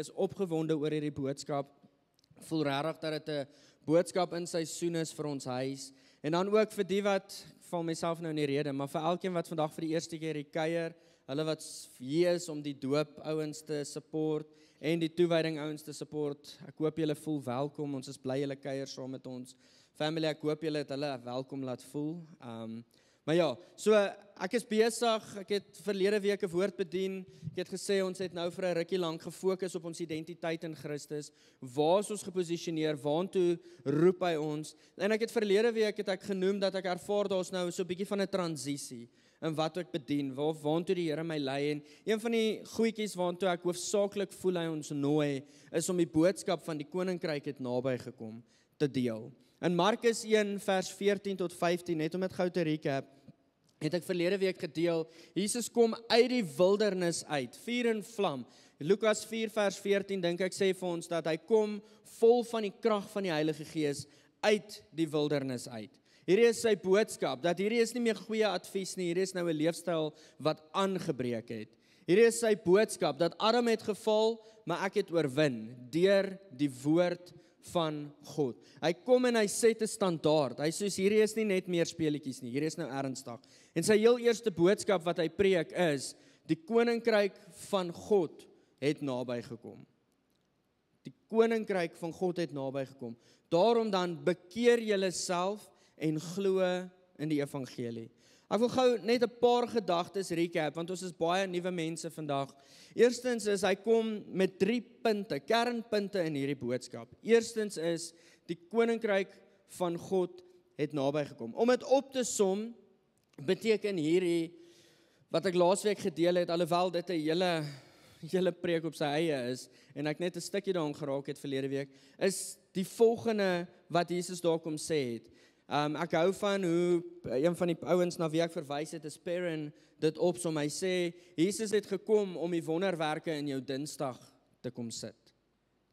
is opgewonde oor hierdie boodskap. Ek voel regtig dat dit 'n boodskap in seisoen is vir ons huis. En dan ook vir die wat, ek val myself nou in die rede, maar vir elkeen wat vandag vir die eerste keer die kuier, hulle wat hier is om die doop ouens te support en die toewyding ouens te support. Ek hoop julle voel welkom. Ons is bly julle kuier saam met ons. Family, ek hoop julle het hulle welkom laat voel. Maar ja, so ek is besig, ek het verlede week 'n woord bedien, ek het gesê ons het nou vir 'n rukkie lank gefokus op ons identiteit in Christus, waar is ons geposisioneer, waartoe roep hy ons, en ek het verlede week het ek genoem dat ek ervaar daar's nou so 'n bietjie van 'n transisie, in wat ek bedien, waartoe die Here my lei, en een van die goedjies waartoe ek hoofsaaklik voel hy ons nooi, is om die boodskap van die koninkryk het naby gekom, te deel. In Markus 1 vers 14 tot 15, net om dit gou te recap, het ek verlede week gedeel, Jesus kom uit die wildernis uit, vuur en vlam. Lukas 4 vers 14 dink ek sê vir ons dat hy kom vol van die krag van die Heilige Gees uit die wildernis uit. Hierdie is sy boodskap, dat hierdie is nie meer goeie advies nie, hierdie is nou 'n leefstyl wat aangebreek het. Hierdie is sy boodskap, dat Adam het geval, maar ek het oorwin, deur die woord van God. Hy kom en hy set 'n standaard. Hy sê hierdie is nie net meer speletjies nie, hierdie is nou ernstig. En sy heel eerste boodskap wat hy preek is, die koninkryk van God het naby gekom. Die koninkryk van God het naby gekom. Daarom dan bekeer julle self en glo in die evangelie. Ek wil gou net 'n paar gedagtes recap, want ons is baie nuwe mense vandag. Eerstens is, hy kom met 3 punte, kernpunte in hierdie boodskap. Eerstens is, die koninkryk van God het naby gekom. Om dit op te som, beteken hierdie, wat ek laasweek gedeel het, alhoewel dit 'n hele preek op sy eie is, en ek net 'n stukkie daarin geraak het verlede week, is die volgende wat Jesus daar kom sê het. Ek hou van hoe een van die ouens na wie ek verwys het, is Perrin, dit opsom. Hy sê, Jesus het gekom om die wonderwerke in jou Dinsdag te kom sit.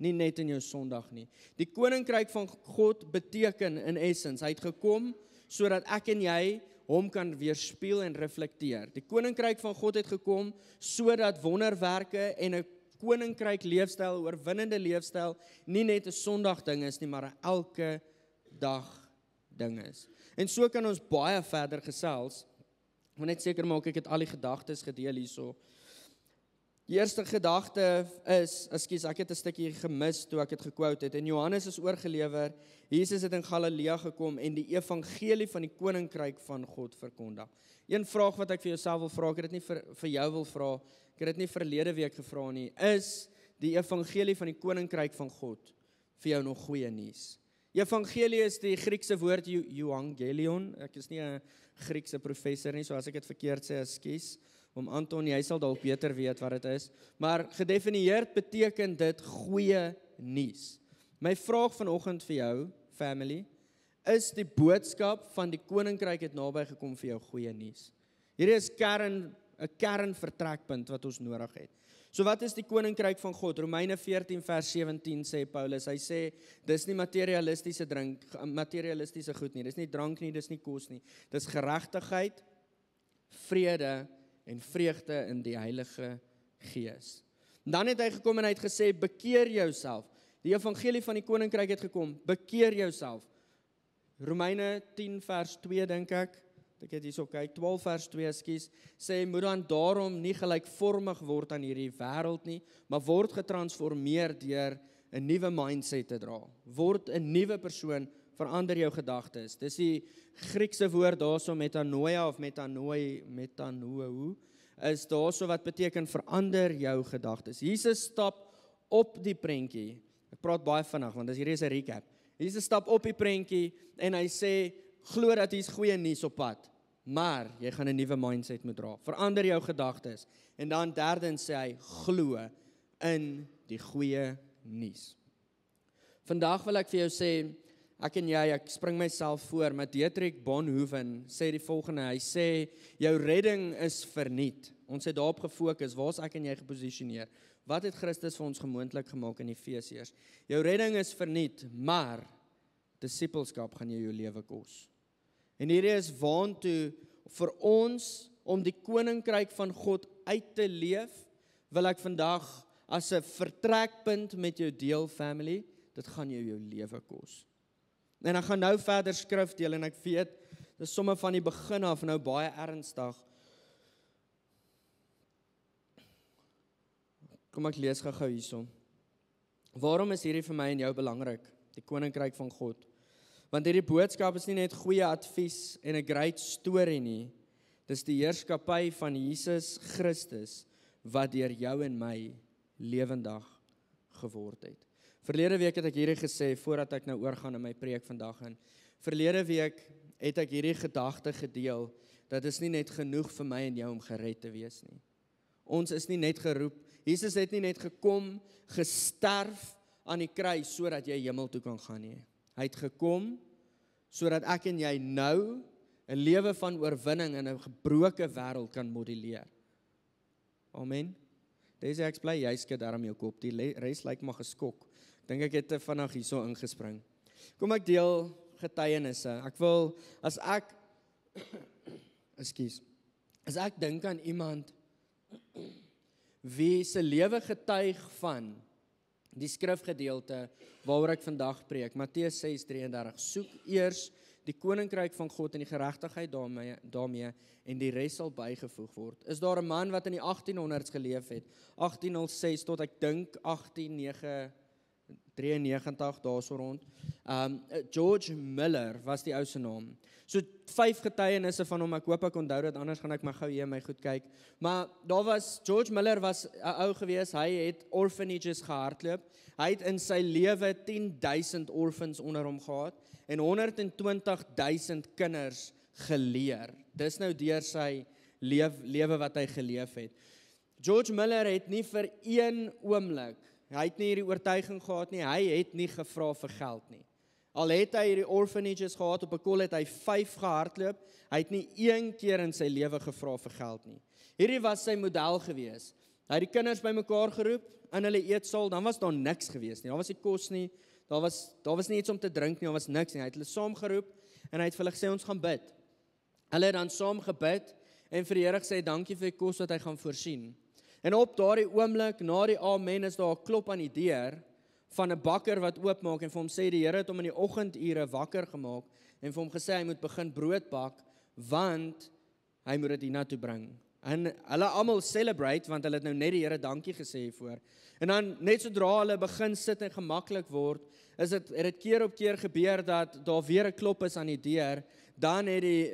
Nie net in jou Sondag nie. Die koninkryk van God beteken in essence, hy het gekom sodat ek en jy hom kan weerspieël en reflekteer. Die koninkryk van God het gekom sodat wonderwerke en 'n koninkryk leefstyl, oorwinnende leefstyl, nie net 'n Sondag ding is nie, maar 'n elke dag ding is. En so kan ons baie verder gesels. Ek moet net seker maak ek het al die gedagtes gedeel hierso. Die eerste gedagte is, ek het 'n stukkie gemis toe ek het gequote het. En Johannes is oorgelewer, Jesus het in Galilea gekom en die evangelie van die koninkryk van God verkondig. Een vraag wat ek vir jouself wil vra, ek het dit nie vir jou wil vra, ek het dit nie verlede week gevra nie, is die evangelie van die koninkryk van God vir jou nog goeie nuus? Evangelie is die Griekse woord euangelion. Ek is nie 'n Griekse professor nie, so as ek dit verkeerd sê, ekskuus. Anton, jy sal dalk beter weet wat dit is. Maar gedefinieerd beteken dit goeie nuus. My vraag vanoggend vir jou, family, is die boodskap van die koninkryk het naby gekom vir jou goeie nuus? Hierdie is 'n kernvertrekpunt wat ons nodig het. So wat is die koninkryk van God? Romeine 14 vers 17 sê Paulus, hy sê, dis nie materialistiese goed nie, dis nie drank nie, dis nie kos nie, dis geregtigheid, vrede en vreugde in die Heilige Gees. En dan het hy gekom en hy het gesê, bekeer jouself. Die evangelie van die koninkryk het gekom, bekeer jouself. Romeine 10 vers 2 dink ek het hierso kyk, 12 vers 2, sê, moet dan daarom nie gelykvormig word aan hierdie wêreld nie, maar word getransformeer deur 'n nuwe mindset te dra. Word 'n nuwe persoon, verander jou gedagtes. Dis die Griekse woord daarso metanoia of metanoou, is daarso wat beteken verander jou gedagtes. Jesus stap op die prentjie. Ek praat baie vinnig, want hierdie is 'n recap. Jesus stap op die prentjie en hy sê, glo dat hier's goeie nuus op pad, maar jy gaan 'n nuwe mindset moet dra. Verander jou gedagtes. En dan derdens sê hy, glo in die goeie nuus. Vandag wil ek vir jou sê, ek spring myself voor, maar Dietrich Bonhoeffer sê die volgende, hy sê, jou redding is verniet. Ons het daarop gefokus, waar is ek en jy geposisioneer? Wat het Christus vir ons gemoontlik gemaak in Efesiërs? Jou redding is verniet, maar disippelskap gaan jou lewe kos. En hierdie is waantoe vir ons om die koninkryk van God uit te leef, wil ek vandag as 'n vertrekpunt met jou deel, family, dit gaan jou lewe kos. En ek gaan nou verder skrif deel, en ek weet, dis sommer van die begin af nou baie ernstig. Kom ek lees gou hierso. Waarom is hierdie vir my en jou belangrik? Die koninkryk van God. Want hierdie boodskap is nie net goeie advies en 'n great story nie. Dis die heerskappy van Jesus Christus wat deur jou en my lewendig geword het. Verlede week het ek hierdie gesê voordat ek nou oorgaan in my preek vandag in. Verlede week het ek hierdie gedagte gedeel dat is nie net genoeg vir my en jou om gered te wees nie. Ons is nie net geroep. Jesus het nie net gekom, gesterf aan die kruis sodat jy hemel toe kan gaan nie. Hy het gekom sodat ek en jy nou 'n lewe van oorwinning in 'n gebroke wêreld kan modelleer. Amen. Dis ek bly jy skud daarom jou kop. Die res lyk maar geskok. Dink ek het te vinnig hierso ingespring. Kom ek deel getuienisse. Ek wil as ek dink aan iemand wie se lewe getuig van die skrifgedeelte waaroor ek vandag preek, Matteus 6:33, soek eers die koninkryk van God en die geregtigheid daarmee en die res sal bygevoeg word. Is daar 'n man wat in die 1800s geleef het, 1806 tot ek dink 1893 daarso rond. George Miller was die ou se naam. So 5 getuienisse van hom, ek hoop ek onthou dit, anders gaan ek maar gou hier my goed kyk. Maar George Miller was 'n ou gewees, hy het orphanages gehardloop. Hy het in sy lewe 10,000 orphans onder hom gehad en 120,000 kinders geleer. Dis nou deur sy lewe wat hy geleef het. George Miller het nie vir een oomblik, hy het nie hierdie oortuiging gehad nie, hy het nie gevra vir geld nie. Al het hy hierdie orphanages gehad, op 'n kol het hy 5 gehardloop, hy het nie een keer in sy lewe gevra vir geld nie. Hierdie was sy model gewees. Hy het die kinders bymekaar geroep in hulle eetsaal, dan was daar niks gewees nie, daar was nie kos nie, daar was nie iets om te drink nie, daar was niks nie. Hy het hulle saamgeroep en hy het vir hulle gesê ons gaan bid. Hulle het dan saam gebid en vir die Here gesê dankie vir die kos wat hy gaan voorsien. En op daardie oomblik, na die amen, is daar 'n klop aan die deur van 'n bakker wat oopmaak en vir hom sê die Here het hom in die oggendure wakker gemaak en vir hom gesê hy moet begin brood bak want hy moet dit hiernatoe bring. En hulle almal celebrate want hulle het nou net die Here dankie gesê hiervoor. En dan net sodra hulle begin sit en gemaklik word, het dit keer op keer gebeur dat daar weer 'n klop is aan die deur. Dan het die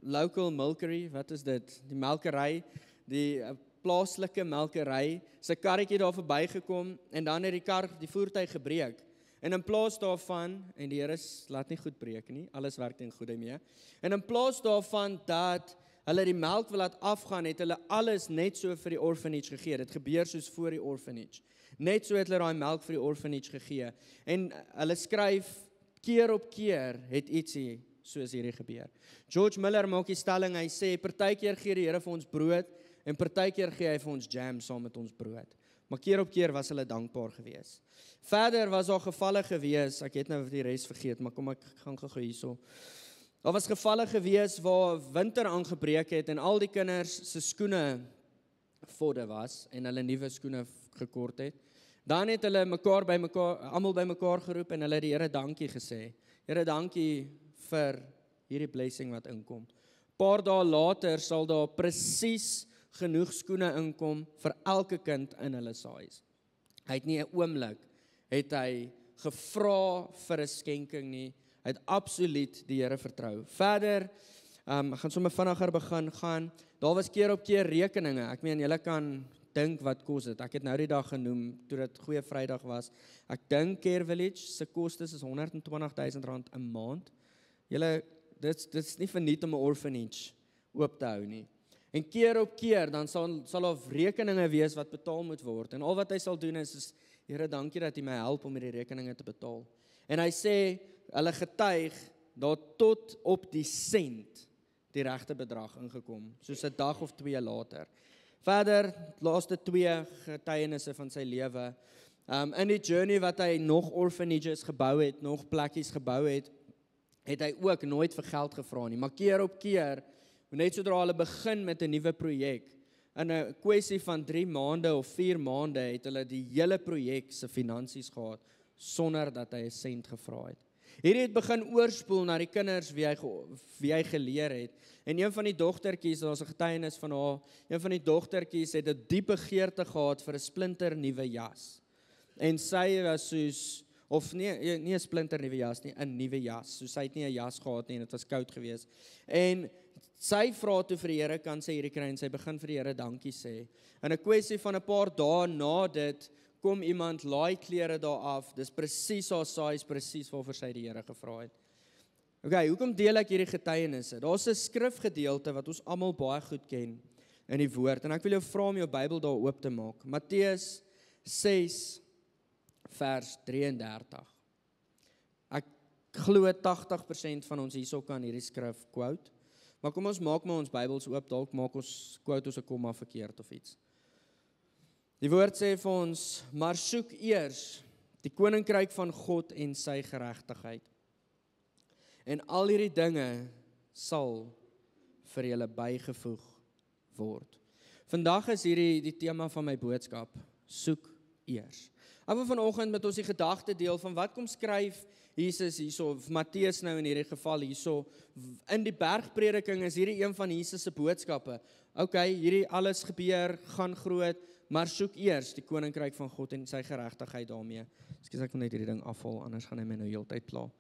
local milkery, wat is dit? Die melkery, die plaaslike melkery, sy karretjie daar verbygekom en dan het die voertuig gebreek. En in plaas daarvan, en die Here laat nie goed breek nie, alles werk ten goeie mee. En in plaas daarvan dat hulle die melk wil laat afgaan, het hulle alles net so vir die orphanage gegee. Dit gebeur soos voor die orphanage. Net so het hulle daai melk vir die orphanage gegee. En hulle skryf keer op keer het ietsie soos hierdie gebeur. George Miller maak die stelling, hy sê partykeer gee die Here vir ons brood en partykeer gee hy vir ons jam saam met ons brood. Maar keer op keer was hulle dankbaar gewees. Verder was daar gevalle gewees, ek het nou die res vergeet, maar kom ek gaan gou hierso. Daar was gevalle gewees waar winter aangebreek het en al die kinders se skoene vodde was en hulle nuwe skoene gekort het. Dan het hulle almal bymekaar geroep en hulle die Here dankie gesê. Here dankie vir hierdie blessing wat inkom. Paar dae later sal daar presies genoeg skoene inkom vir elke kind in hulle huis. Hy het nie 'n oomblik het hy gevra vir 'n skenking nie. Hy het absoluut die Here vertrou. Verder, ek gaan sommer vinniger begin gaan. Daar was keer op keer rekeninge. Ek meen, julle kan dink wat kos dit. Ek het nou die dag genoem toe dit Goeie Vrydag was. Ek dink Care Village se kostes is R120,000 'n maand. Julle, dit is nie verniet om 'n orphanage oop te hou nie. En keer op keer dan sal daar rekeninge wees wat betaal moet word. En al wat hy sal doen is Here, dankie dat U my help om hierdie rekeninge te betaal. En hy sê hulle getuig dat tot op die sent die regte bedrag ingekom, soos 'n dag of 2 later. Verder, laaste 2 getuienisse van sy lewe. In die journey wat hy nog orphanages gebou het, nog plekkies gebou het hy ook nooit vir geld gevra nie. Maar keer op keer, net sodra hulle begin met 'n nuwe projek, in 'n kwessie van 3 maande of 4 maande het hulle die hele projek se finansies gehad sonder dat hy 'n sent gevra het. Hierdie het begin oorspoel na die kinders wie hy geleer het. En een van die dogtertjies, daar's 'n getuienis van haar, een van die dogtertjies het 'n diep begeerte gehad vir 'n splinter nuwe jas. En sy was soos of nie 'n splinter nuwe jas nie, 'n nuwe jas. So sy het nie 'n jas gehad nie en dit was koud geweest. En sy vra toe vir die Here, kan sy hierdie kry en sy begin vir die Here dankie sê. In 'n kwessie van 'n paar dae na dit kom iemand laai klere daar af. Dis presies haar size, presies waarvoor sy die Here gevra het. Okay, hoekom deel ek hierdie getuienisse? Daar's 'n skrifgedeelte wat ons almal baie goed ken in die woord en ek wil jou vra om jou Bybel daar oop te maak. Matteus 6 vers 33. Ek glo 80% van ons hierso kan hierdie skrif quote. Maar kom ons maak maar ons Bybels oop, dalk maak ons quote ons 'n komma verkeerd of iets. Die woord sê vir ons, maar soek eers die koninkryk van God en sy geregtigheid. En al hierdie dinge sal vir julle bygevoeg word. Vandag is hierdie die tema van my boodskap, soek eers. Ek wil vanoggend met ons die gedagte deel van wat kom skryf Jesus hierso, of Matteus nou in hierdie geval hierso, in die bergprediking is hierdie een van Jesus se boodskappe. Okay, hierdie alles gebeur, gaan groot, maar soek eers die koninkryk van God en sy geregtigheid daarmee. Ekskuus, ek wil net hierdie ding afhaal, anders gaan hy my nou heeltyd pla.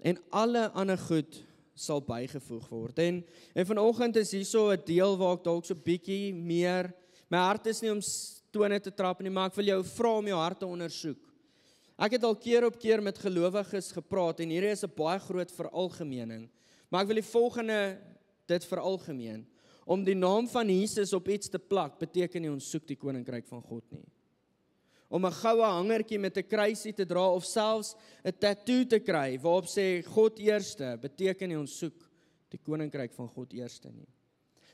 En alle ander goed sal bygevoeg word. En vanoggend is hierso 'n deel waar ek dalk so bietjie meer, my hart is nie om tone te trap nie, maar ek wil jou vra om jou hart te ondersoek. Ek het al keer op keer met gelowiges gepraat en hierdie is 'n baie groot veralgemening. Maar ek wil die volgende dit veralgemeen. Om die naam van Jesus op iets te plak, beteken nie ons soek die koninkryk van God nie. Om 'n goue hangertjie met 'n kruisie te dra of selfs 'n tattoo te kry waarop sê God eerste, beteken nie ons soek die koninkryk van God eerste nie.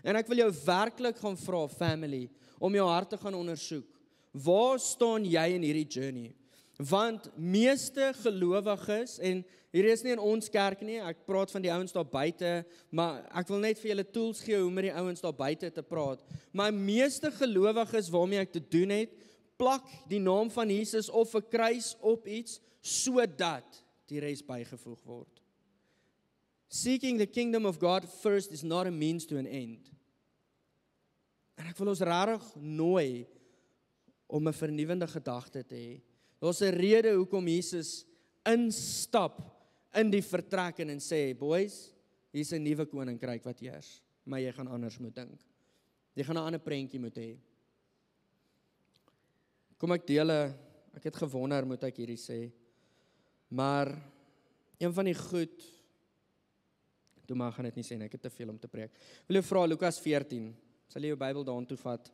En ek wil jou werklik gaan vra, family, om jou hart te gaan ondersoek. Waar staan jy in hierdie journey? Want meeste gelowiges, en hier is nie in ons kerk nie, ek praat van die ouens daar buite, maar ek wil net vir julle tools gee hoe met die ouens daar buite te praat. Maar meeste gelowiges waarmee ek te doen het, plak die naam van Jesus of 'n kruis op iets, sodat die res bygevoeg word. Seeking the kingdom of God first is not a means to an end. En ek wil ons regtig nooi om 'n vernuwende gedagte te hê. Daar's 'n rede hoekom Jesus instap in die vertrek en sê, boys, hier's 'n nuwe koninkryk wat heers, maar jy gaan anders moet dink. Jy gaan 'n ander prentjie moet hê. Kom ek deel, ek het gewonder, moet ek hierdie sê, maar een van die goed, toe maar gaan dit nie sê, ek het te veel om te preek. Wil jy vra Lukas 14, sal jy jou Bybel daartoe vat?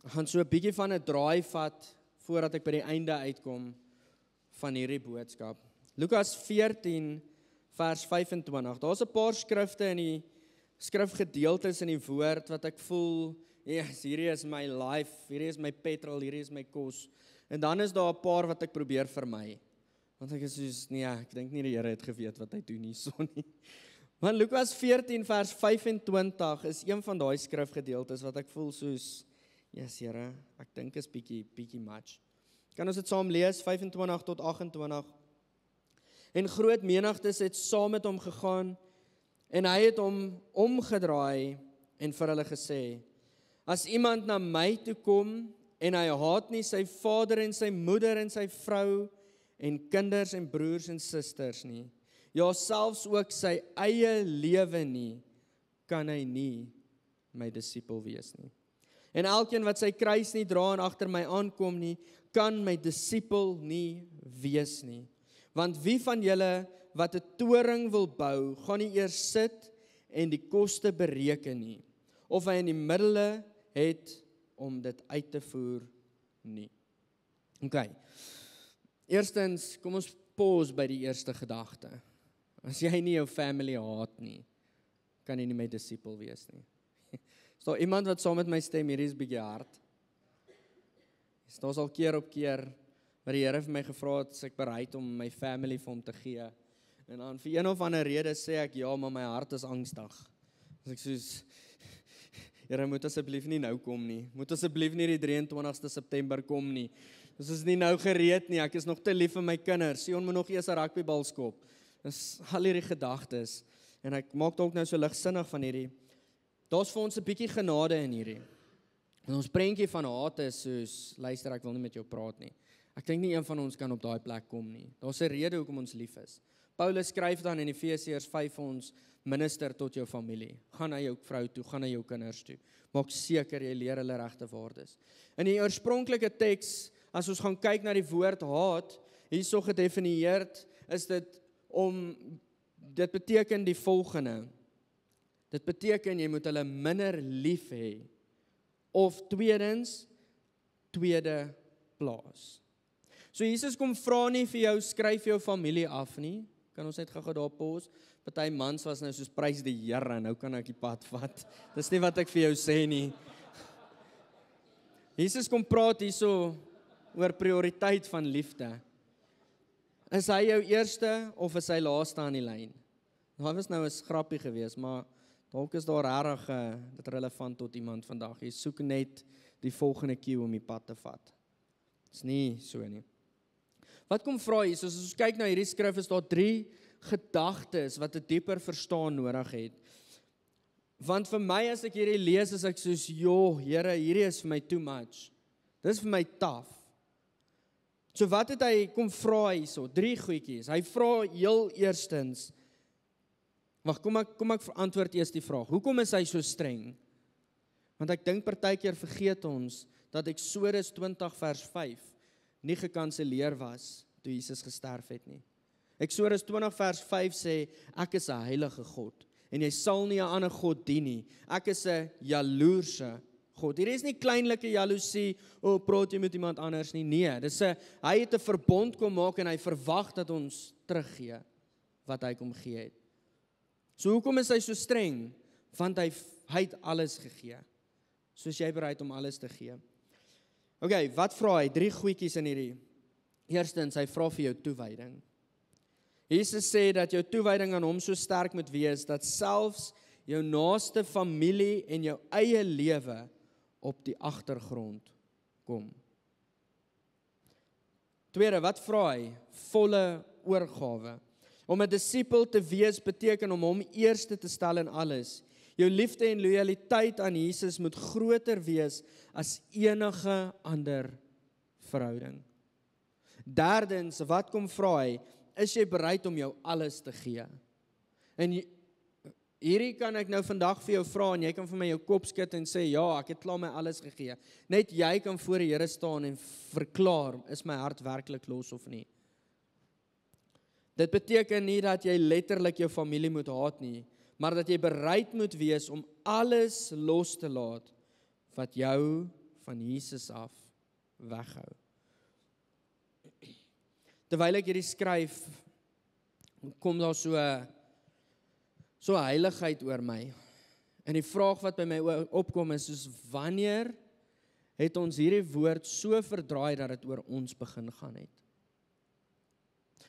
Ek gaan so 'n bietjie van 'n draai vat, voordat ek by die einde uitkom van hierdie boodskap. Lukas 14 vers 25, daar's 'n paar skrifte in die skrifgedeeltes in die woord, wat ek voel, yes, hierdie is my life, hierdie is my petrol, hierdie is my kos, en dan is daar 'n paar wat ek probeer vermy, want ek is soos, nee, ek dink nie die Here het geweet wat hy doen hierso nie. Want Lukas 14 vers 25 is een van daai skrifgedeeltes wat ek voel soos, yes Here, ek dink is bietjie much. Kan ons dit saam lees, 25 tot 28? En groot menigtes het saam met hom gegaan, en hy het hom omgedraai en vir hulle gesê, as iemand na my toe kom, en hy haat nie sy vader en sy moeder en sy vrou, en kinders en broers en susters nie, ja selfs ook sy eie lewe nie, kan hy nie my disipel wees nie. En elkeen wat sy kruis nie dra en agter my aankom nie, kan my disipel nie wees nie. Want wie van julle wat 'n toring wil bou, gaan nie eers sit en die koste bereken nie, of hy in die middele het om dit uit te voer nie. Okay. Eerstens, kom ons pause by die eerste gedagte. As jy nie jou family haat nie, kan jy nie my disipel wees nie. Is daar iemand wat saam met my stem, hierdie is bietjie hard? Is daar al keer op keer, wat die Here vir my gevra het, is ek bereid om my family vir hom te gee. En dan vir een of ander rede sê ek, ja, maar my hart is angstig. As ek soos, Here, moet asseblief nie nou kom nie. Moet asseblief nie die 23ste September kom nie. Dis is nie nou gereed nie, ek is nog te lief vir my kinders. Sion moet nog eers 'n rugbybal skop. Dis al hierdie gedagtes. En ek maak dalk nou so ligsinnig van hierdie. Daar's vir ons 'n bietjie genade in hierdie. En ons prentjie van haat is soos, luister, ek wil nie met jou praat nie. Ek dink nie een van ons kan op daai plek kom nie. Daar's 'n rede hoekom ons lief is. Paulus skryf dan in Efesiërs 5 vir ons, minister tot jou familie. Gaan na jou vrou toe, gaan na jou kinders toe. Maak seker jy leer hulle regte waardes. In die oorspronklike teks, as ons gaan kyk na die woord haat, hierso gedefinieer, is dit beteken die volgende. Dit beteken jy moet hulle minder lief hê. Of tweedens, tweede plaas. So Jesus kom vra nie vir jou, skryf jou familie af nie. Kan ons net gou daar pause? Party mans was nou soos prys die Here, nou kan ek die pad vat. Dis nie wat ek vir jou sê nie. Jesus kom praat hierso oor prioriteit van liefde. Is hy jou eerste of is hy laaste aan die lyn? Daar was nou 'n grappie geweest, maar dalk is daar regtig dit relevant tot iemand vandag. Jy soek net die volgende cue om die pad te vat. Dis nie so nie. Wat kom vra Jesus? As ons kyk na hierdie skrif, is daar 3 gedagtes wat 'n dieper verstaan nodig het. Want vir my as ek hierdie lees, is ek soos, "Jo, Here, hierdie is vir my too much. Dis vir my taaf." So wat het hy kom vra hierso? 3 goedjies. Hy vra heel eerstens, wag, kom ek antwoord eers die vraag. Hoekom is hy so streng? Want ek dink partykeer vergeet ons dat Eksodus 20 vers 5 nie gekanselleer was toe Jesus gesterf het nie. Eksodus 20 vers 5 sê, ek is 'n heilige God en jy sal nie 'n ander God dien nie. Ek is 'n jaloerse God. Hier is nie kleinlike jaloesie, praat jy met iemand anders nie. Nee, hy het 'n verbond kom maak en hy verwag dat ons teruggee wat hy kom gee het. So hoekom is hy so streng? Want hy het alles gegee. Soos jy bereid om alles te gee. Okay, wat vra hy? 3 goedjies in hierdie. Eerstens, hy vra vir jou toewyding. Jesus sê dat jou toewyding aan hom so sterk moet wees, dat selfs jou naaste familie en jou eie lewe op die agtergrond kom. Tweede, wat vra hy? Volle oorgawe. Om 'n disipel te wees beteken om hom eerste te stel in alles. Jou liefde en lojaliteit aan Jesus moet groter wees as enige ander verhouding. Derdens, wat kom vra hy? Is jy bereid om jou alles te gee? En hierdie kan ek nou vandag vir jou vra en jy kan vir my jou kop skud en sê, ja, ek het klaar my alles gegee. Net jy kan voor die Here staan en verklaar, is my hart werklik los of nie? Dit beteken nie dat jy letterlik jou familie moet haat nie, maar dat jy bereid moet wees om alles los te laat wat jou van Jesus af weghou. Terwyl ek hierdie skryf, kom daar so heiligheid oor my. En die vraag wat by my opkom is, soos wanneer het ons hierdie woord so verdraai dat dit oor ons begin gaan het?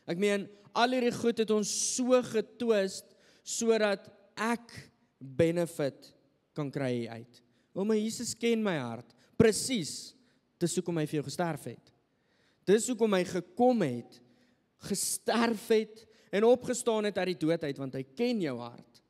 Ek meen, al hierdie goed het ons so getwist, sodat ek benefit kan kry hieruit. Maar Jesus ken my hart. Presies, dis hoekom hy vir jou gesterf het. Dis hoekom hy gekom het, gesterf het en opgestaan het uit die dood uit, want hy ken jou hart.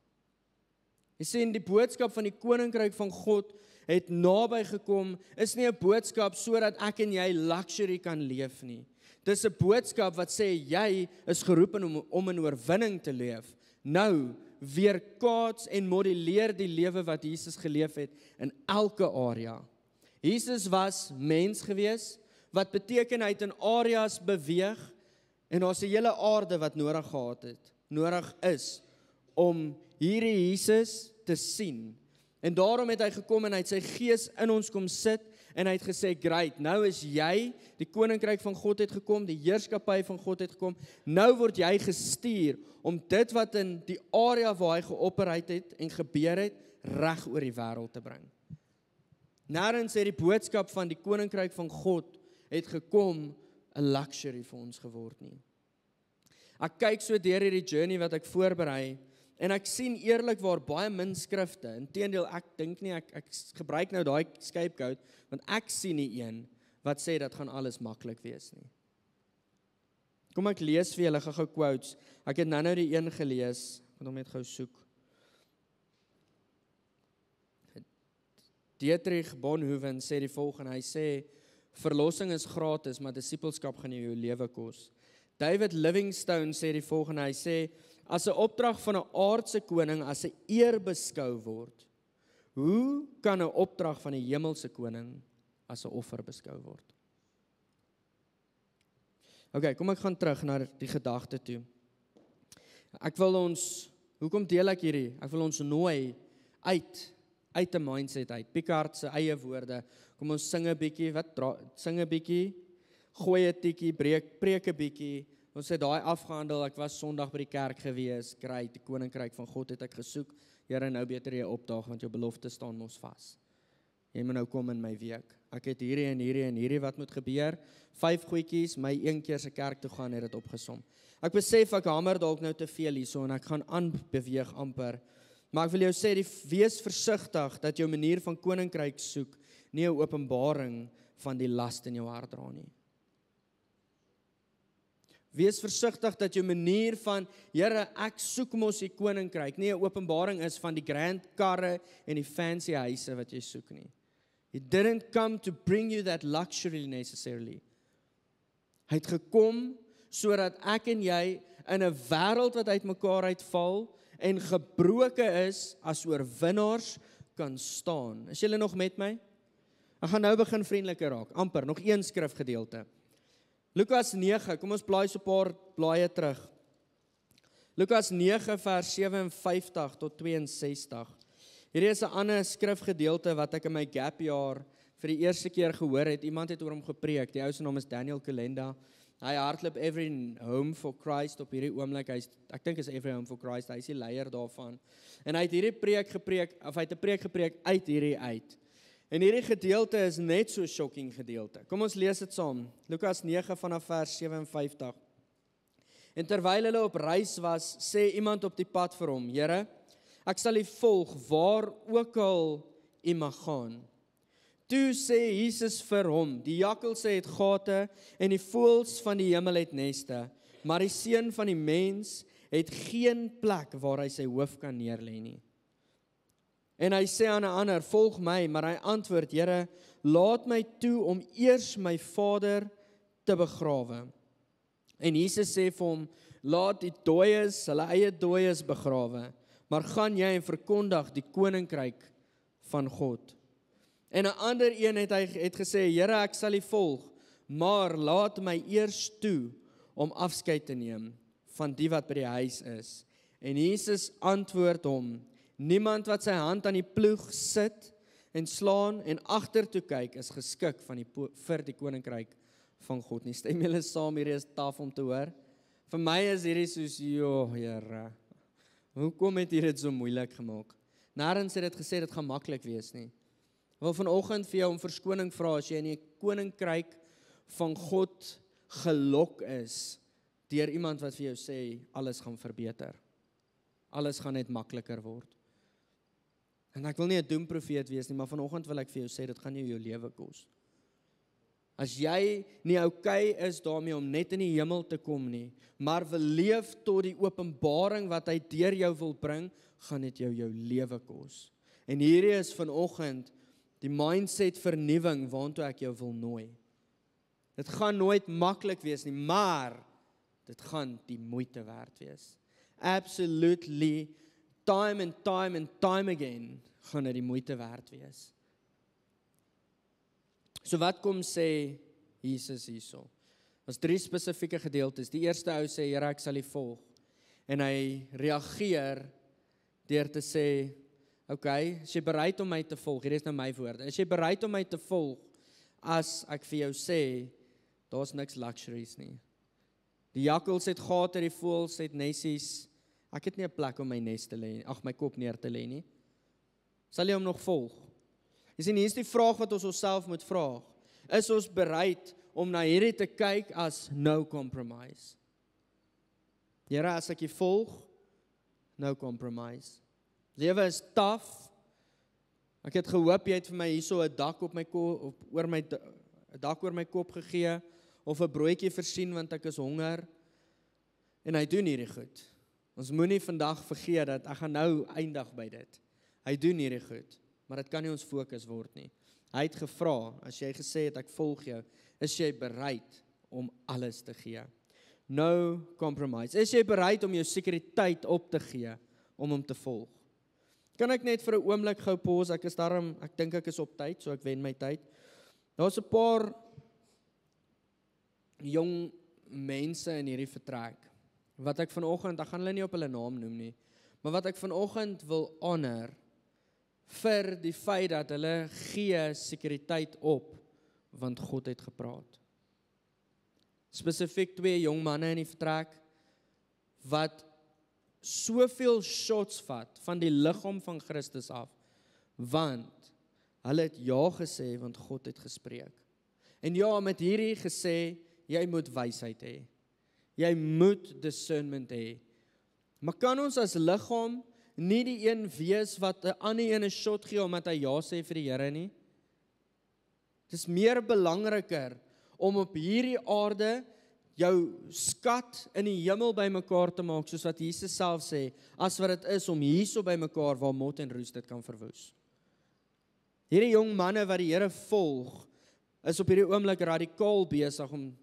Hy sê in die boodskap van die koninkryk van God het naby gekom, is nie 'n boodskap sodat ek en jy luxury kan leef nie. Dis 'n boodskap wat sê jy is geroep om in oorwinning te leef. Nou, weerkaats en modelleer die lewe wat Jesus geleef het in elke area. Jesus was mens gewees, wat beteken hy het in areas beweeg, en daar's 'n hele aarde wat nodig is, om hierdie Jesus te sien. En daarom het hy gekom en hy het sy gees in ons kom sit, en hy het gesê, great, nou is jy, die koninkryk van God het gekom, die heerskappy van God het gekom, nou word jy gestuur, om dit wat in die area waar hy geoperate het, en gebeur het, reg oor die wêreld te bring. Nêrens het die boodskap van die koninkryk van God, het gekom 'n luxury vir ons geword nie. Ek kyk so deur hierdie journey wat ek voorberei, en ek sien eerlikwaar baie min skrifte. Inteendeel, ek dink nie, ek gebruik nou daai scapegoat, want ek sien nie een wat sê dat gaan alles maklik wees nie. Kom ek lees vir julle gou quotes. Ek het nou die een gelees, ek moet hom net gou soek. Dietrich Bonhoeffer sê die volgende, hy sê, verlossing is gratis, maar disippelskap gaan jou lewe kos. David Livingstone sê die volgende, hy sê, as 'n opdrag van 'n aardse koning as 'n eer beskou word, hoe kan 'n opdrag van 'n hemelse koning as 'n offer beskou word? Ok, kom ek gaan terug na die gedagte toe. Ek wil ons, hoekom deel ek hierdie? Ek wil ons nooi uit 'n mindset uit. Picard se eie woorde. Kom ons sing 'n bietjie, sing 'n bietjie, gooi 'n tikkie, preek 'n bietjie. Ons het daai afgehandel. Ek was Sondag by die kerk gewees. Great, die koninkryk van God het ek gesoek. Here, nou beter jy opdaag want jou belofte staan mos vas. Jy moet nou kom in my week. Ek het hierdie en hierdie en hierdie wat moet gebeur. 5 goedjies, my een keer se kerk toe gaan het dit opgesom. Ek besef ek hamer dalk nou te veel hierso en ek gaan aanbeweeg amper. Maar ek wil jou sê, wees versigtig dat jou manier van koninkryk soek nie 'n openbaring van die las in jou hart dra nie. Wees versigtig dat jou manier van, Here, ek soek mos die koninkryk, nie 'n openbaring is van die grand karre en die fancy huise wat jy soek nie. He didn't come to bring you that luxury necessarily. Hy het gekom sodat ek en jy in 'n wêreld wat uitmekaar uitval en gebroke is as oorwinnaars kan staan. Is julle nog met my? Ek gaan nou begin vriendeliker raak. Amper, nog een skrifgedeelte. Lukas 9, kom ons blaai so 'n paar blaaie terug. Lukas 9 vers 57 tot 62. Hierdie is 'n ander skrifgedeelte wat ek in my gap jaar vir die eerste keer gehoor het. Iemand het oor hom gepreek. Die ou se naam is Daniel Kalenda. Hy hardloop Every Home for Christ op hierdie oomblik. Ek dink is Every Home for Christ. Hy is die leier daarvan. En hy het hierdie preek gepreek uit hierdie uit. En hierdie gedeelte is net so shocking gedeelte. Kom ons lees dit saam. Lukas 9 vanaf vers 57. En terwyl hulle op reis was, sê iemand op die pad vir hom, Here, ek sal U volg waar ook al U mag gaan. Toe sê Jesus vir hom, die jakkalse het gate en die voëls van die hemel het neste, maar die seun van die mens het geen plek waar hy sy hoof kan neerlê nie. En hy sê aan 'n ander, volg my, maar hy antwoord, Here, laat my toe om eers my vader te begrawe. En Jesus sê vir hom, laat die dooies hulle eie dooies begrawe, maar gaan jy en verkondig die koninkryk van God. En 'n ander een het gesê, Here, ek sal U volg, maar laat my eers toe om afskeid te neem van die wat by die huis is. En Jesus antwoord hom, niemand wat sy hand aan die ploeg sit en slaan en agtertoe kyk is geskik vir die koninkryk van God nie. Stem julle saam, hierdie is taaf om te hoor. Vir my is hierdie soos, Here, hoekom het jy dit so moeilik gemaak? Nêrens het dit gesê dit gaan maklik wees nie. Ek wil vanoggend vir jou om verskoning vra as jy in die koninkryk van God gelok is deur iemand wat vir jou sê alles gaan verbeter. Alles gaan net makliker word. En ek wil nie 'n doemprofeet wees nie, maar vanoggend wil ek vir jou sê dit gaan jou lewe kos. As jy nie okay is daarmee om net in die hemel te kom nie, maar wil leef tot die openbaring wat hy deur jou wil bring, gaan dit jou lewe kos. En hierdie is vanoggend die mindset vernuwing waartoe ek jou wil nooi. Dit gaan nooit maklik wees nie, maar dit gaan die moeite werd wees. Absolutely, time and time again, gaan dit die moeite werd wees. So wat kom sê Jesus hierso? Daar's 3 spesifieke gedeeltes. Die eerste ou sê, Here, ek sal U volg. En hy reageer deur te sê, okay, is jy bereid om my te volg? Hier is nou my woorde. Is jy bereid om my te volg as ek vir jou sê, daar's niks luxuries nie. Die jakkals het gate, die voëls het nesies. Ek het nie 'n plek om my nes te lê, my kop neer te lê nie. Sal jy hom nog volg? Jy sien, hier is die vraag wat ons onsself moet vra. Is ons bereid om na hierdie te kyk as no compromise? Here, as ek U volg, no compromise. Lewe is taaf. Ek het gehoop jy het vir my hierso 'n dak op my kop, een dak oor my kop gegee, of 'n broodjie versien want ek is honger. En hy doen hierdie goed. Ons moenie vandag vergeet dat ek gaan nou eindig by dit. Hy doen hierdie goed, maar dit kan nie ons fokus word nie. Hy het gevra, as jy gesê het ek volg jou, is jy bereid om alles te gee? No compromise. Is jy bereid om jou sekuriteit op te gee om hom te volg? Kan ek net vir 'n oomblik gou pause? Ek dink ek is op tyd, so ek wen my tyd. Daar's 'n paar jong mense in hierdie vertrek, wat ek vanoggend, ek gaan hulle nie op hulle naam noem nie, maar wat ek vanoggend wil honor, vir die feit dat hulle gee sekuriteit op, want God het gepraat. Spesifiek 2 jong manne in die vertrek, wat soveel shots vat van die liggaam van Christus af, want hulle het ja gesê, want God het gespreek. En ja, met hierdie gesê, jy moet wysheid hê. Jy moet discernment hê. Maar kan ons as liggaam nie die een wees wat 'n ander een 'n shot gee omdat hy ja sê vir die Here nie? Dis meer belangriker om op hierdie aarde jou skat in die hemel bymekaar te maak, soos wat Jesus self sê, as wat dit is om hierso bymekaar waar mot en roes dit kan verwoes. Hierdie jong manne wat die Here volg, is op hierdie oomblik radikaal besig om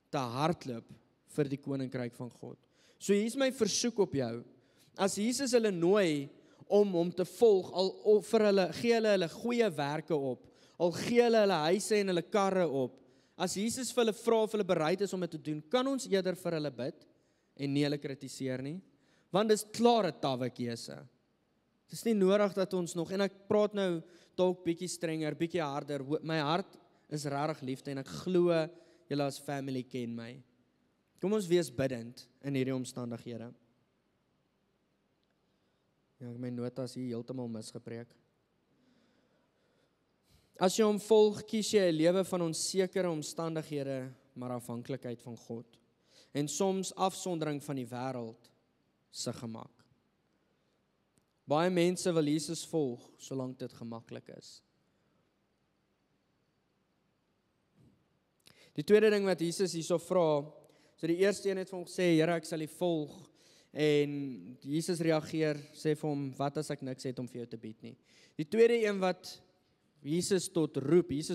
te hardloop vir die koninkryk van God. So hier is my versoek op jou. As Jesus hulle nooi om hom te volg, al vir hulle gee hulle goeie werke op, al gee hulle huise en hulle karre op, as Jesus vir hulle vra of hulle bereid is om dit te doen, kan ons eerder vir hulle bid en nie hulle kritiseer nie, want dis klaar 'n tawwe keuse. Dis nie nodig dat ons nog, en ek praat nou dalk bietjie strenger, bietjie harder, my hart is regtig liefde en ek glo julle as family ken my. Kom ons wees bidend in hierdie omstandighede. Ja, ek my notas hier heeltemal misgepreek. As jy hom volg, kies jy 'n lewe van onsekere omstandighede, maar afhanklikheid van God. En soms afsondering van die wêreld se gemak. Baie mense wil Jesus volg, solank dit gemaklik is. Die tweede ding wat Jesus hierso vra, so die eerste een het vir hom gesê, Here, ek sal U volg, en Jesus reageer, sê vir hom, wat as ek niks het om vir jou te bied nie. Die tweede een wat Jesus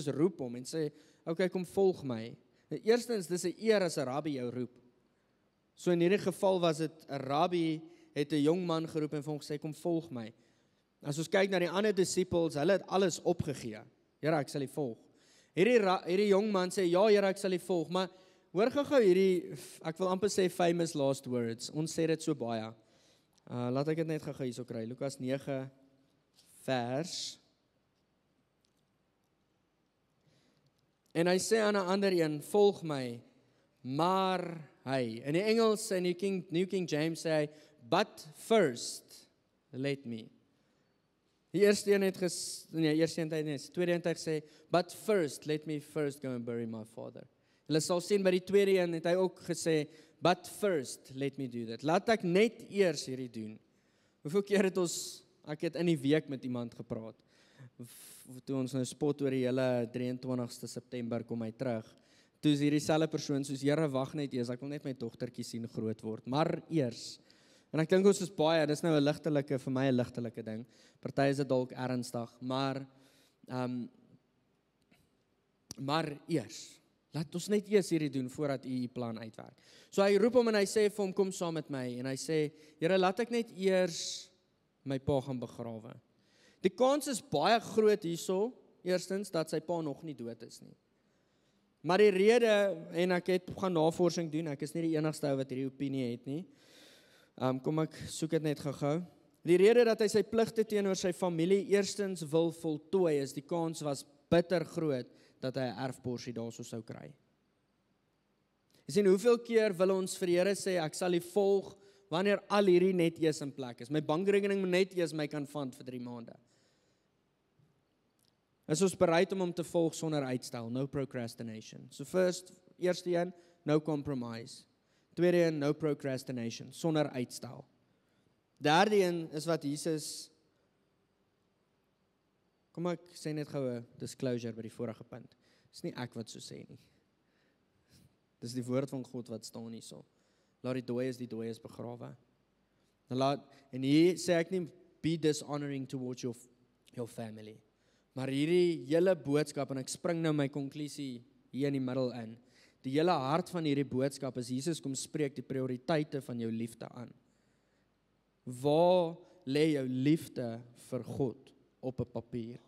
roep hom en sê, okay, kom volg my. Eerstens, dis 'n eer as 'n rabbi jou roep. So in hierdie geval was dit 'n rabbi het 'n jong man geroep en vir hom gesê, kom volg my. As ons kyk na die ander disippels, hulle het alles opgegee. Here, ek sal U volg. Hierdie jong man sê, ja Here, ek sal U volg, maar hoor gou hierdie, ek wil amper sê famous last words, ons sê dit so baie. Laat ek dit net gou hierso kry, Lukas 9 vers. En hy sê aan 'n ander een, volg my, maar hy, in die Engels en die New King James sê hy, but first, let me. Die eerste een het tweede een het gesê, but first, let me first go and bury my father. Hulle sal sien by die tweede een het hy ook gesê, but first, let me do that. Laat ek net eers hierdie doen. Hoeveel keer ek het in die week met iemand gepraat, toe ons nou spot oor die hele 23ste September kom hy terug, toe is hierdie selfe persoon soos, Here, wag net eers, ek wil net my dogtertjie sien groot word, maar eers, en ek dink ons is baie, dis nou 'n ligtelike, vir my 'n ligtelike ding, party is dit dalk ernstig, maar eers, laat ons net eers hierdie doen, voordat U plan uitwerk. So hy roep hom en hy sê vir hom, kom saam met my, en hy sê, Here, laat ek net eers my pa gaan begrawe. Die kans is baie groot hierso, eerstens, dat sy pa nog nie dood is nie. Maar die rede, en ek het gaan navorsing doen, ek is nie die enigste ou wat hierdie opinie het nie, kom ek soek dit net gou. Die rede dat hy sy pligte teenoor sy familie eerstens wil voltooi, is die kans was bitter groot, dat hy 'n erfporsie daarso sou kry. Jy sien, hoeveel keer wil ons vir die Here sê, ek sal U volg, wanneer al hierdie net eers in plek is. My bankrekening moet net eers my kan fund vir 3 maande. Is ons bereid om hom te volg sonder uitstel, no procrastination. So eerste een, no compromise. Tweede een, no procrastination, sonder uitstel. Derde een is wat Jesus, kom ek sê net gou 'n disclosure by die vorige punt. Dis nie ek wat so sê nie. Dis die woord van God wat staan hierso. Laat die dooies begrawe. En hier sê ek nie, be dishonoring towards your family. Maar hierdie hele boodskap, en ek spring nou my konklusie hier in die middel in, die hele hart van hierdie boodskap is, Jesus kom spreek die prioriteite van jou liefde aan. Waar lê jou liefde vir God op 'n papier?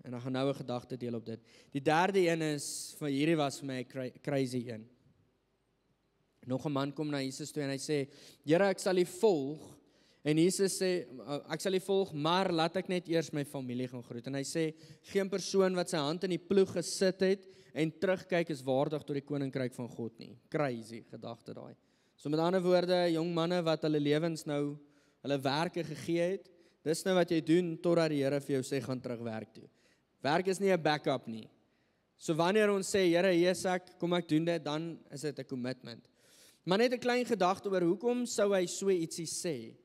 En ek gaan nou 'n gedagte deel op dit. Die derde een is, van hierdie was vir my 'n crazy een. Nog 'n man kom na Jesus toe en hy sê, Here, ek sal U volg. En Jesus sê, ek sal U volg, maar laat ek net eers my familie gaan groet. En hy sê, geen persoon wat sy hand in die ploeg gesit het en terugkyk is waardig tot die koninkryk van God nie. Crazy gedagte daai. So met ander woorde, jong manne wat hulle lewens nou, hulle werke gegee het, dis nou wat jy doen, totdat die Here vir jou sê, gaan terug werk toe. Werk is nie 'n backup nie. So wanneer ons sê, Here, hier is ek, kom ek doen dit, dan is dit 'n commitment. Maar net 'n klein gedagte oor, hoekom sou hy so ietsie sê?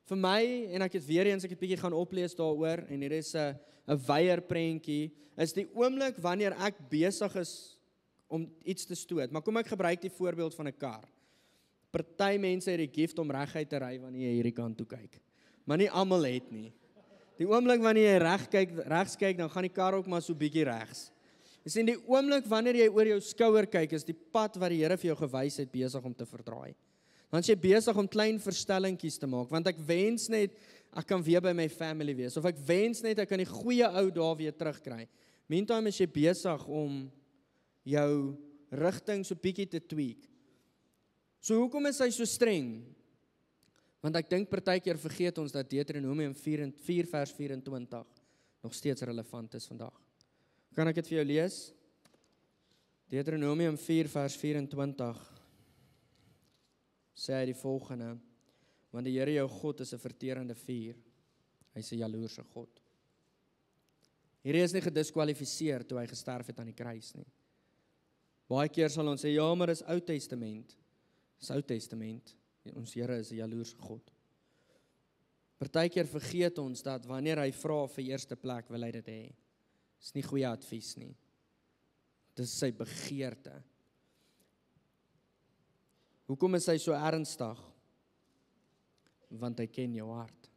Vir my, en ek het weer eens, ek het bietjie gaan oplees daaroor, en hier is 'n weier prentjie, is die oomblik wanneer ek besig is om iets te stoot. Maar kom ek gebruik die voorbeeld van 'n kar. Party mense het die gift om reguit te ry wanneer jy hierdie kant toe kyk. Maar nie almal het nie. Die oomblik wanneer jy regs kyk, dan gaan die kar ook maar so bietjie regs. Jy sien, die oomblik wanneer jy oor jou skouer kyk, is die pad wat die Here vir jou gewys het besig om te verdraai. Dan is jy besig om klein verstellingkies te maak, want ek wens net, ek kan weer by my family wees, of ek wens net, ek kan die goeie ou dae weer terugkry. Meantime is jy besig om jou rigting so bietjie te tweak. So hoekom is hy so streng? Want ek dink partykeer vergeet ons dat Deuteronomium 4 vers 24 nog steeds relevant is vandag. Kan ek dit vir jou lees? Deuteronomium 4 vers 24 sê hy die volgende, want die Here jou God is 'n verterende vuur. Hy is 'n jaloerse God. Hierdie is nie gediskwalifiseer toe hy gesterf het aan die kruis nie. Baie keer sal ons sê, ja, maar dis Ou Testament. Dis Ou Testament. Ons Here is 'n jaloerse God. Partykeer vergeet ons dat wanneer hy vra vir eerste plek, wil hy dit hê. Dis nie goeie advies nie. Dis sy begeerte. Hoekom is hy so ernstig? Want hy ken jou hart.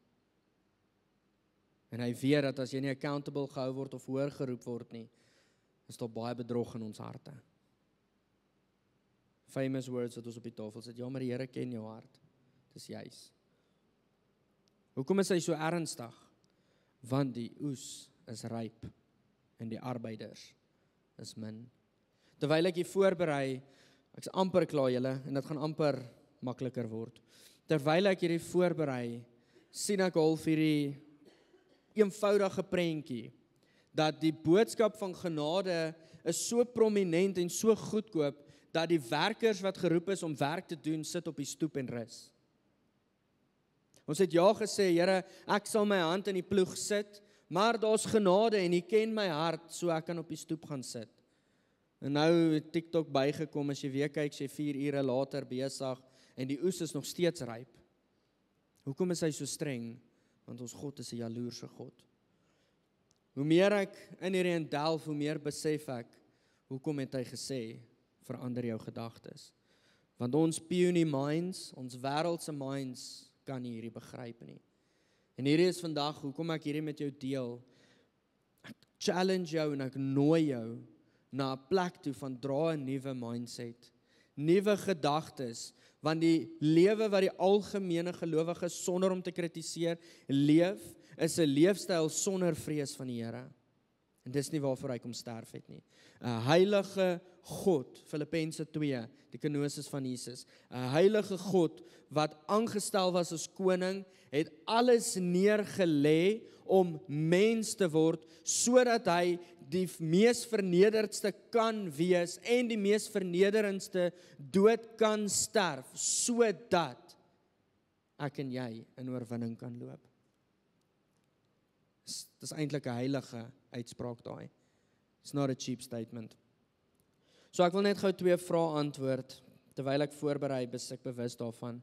En hy weet dat as jy nie accountable gehou word of hoor geroep word nie, is daar baie bedrog in ons harte. Famous words wat ons op die tafel sit, ja, maar die Here ken jou hart. Dis juis. Hoekom is hy so ernstig? Want die oes is ryp en die arbeiders is min. Terwyl ek hier voorberei, ek is amper klaar julle, en dit gaan amper makliker word. Terwyl ek hierdie voorberei, sien ek al vir die eenvoudige prentjie, dat die boodskap van genade is so prominent en so goedkoop, dat die werkers wat geroep is om werk te doen, sit op die stoep en rus. Ons het ja gesê, Here, ek sal my hand in die ploeg sit, maar daar's genade en U ken my hart, so ek kan op die stoep gaan sit. En nou het TikTok bygekom, as jy weer kyk, jy 4 ure later besig, en die oes is nog steeds ryp. Hoekom is hy so streng? Want ons God is 'n jaloerse God. Hoe meer ek in hierdie delf, hoe meer besef ek, hoekom het hy gesê, verander jou gedagtes. Want ons puny minds, ons wêreldse minds, kan nie hierdie begryp nie. En hierdie is vandag, hoekom ek hierdie met jou deel. Ek challenge jou en ek nooi jou na 'n plek toe van dra 'n nuwe mindset, nuwe gedagtes, want die lewe wat die algemene gelowige sonder om te kritiseer leef, is 'n leefstyl sonder vrees van die Here. En dis nie waarvoor hy kom sterf het nie. 'n Heilige God, Filippense 2, die kenosis van Jesus. 'n Heilige God wat aangestel was as koning, het alles neergelê om mens te word, sodat hy die mees vernederdste kan wees en die mees vernederendste dood kan sterf, sodat ek en jy in oorwinning kan loop. Dis eintlik 'n heilige uitspraak daai. It's not a cheap statement. So ek wil net gou 2 vrae antwoord, terwyl ek voorberei, is ek bewus daarvan.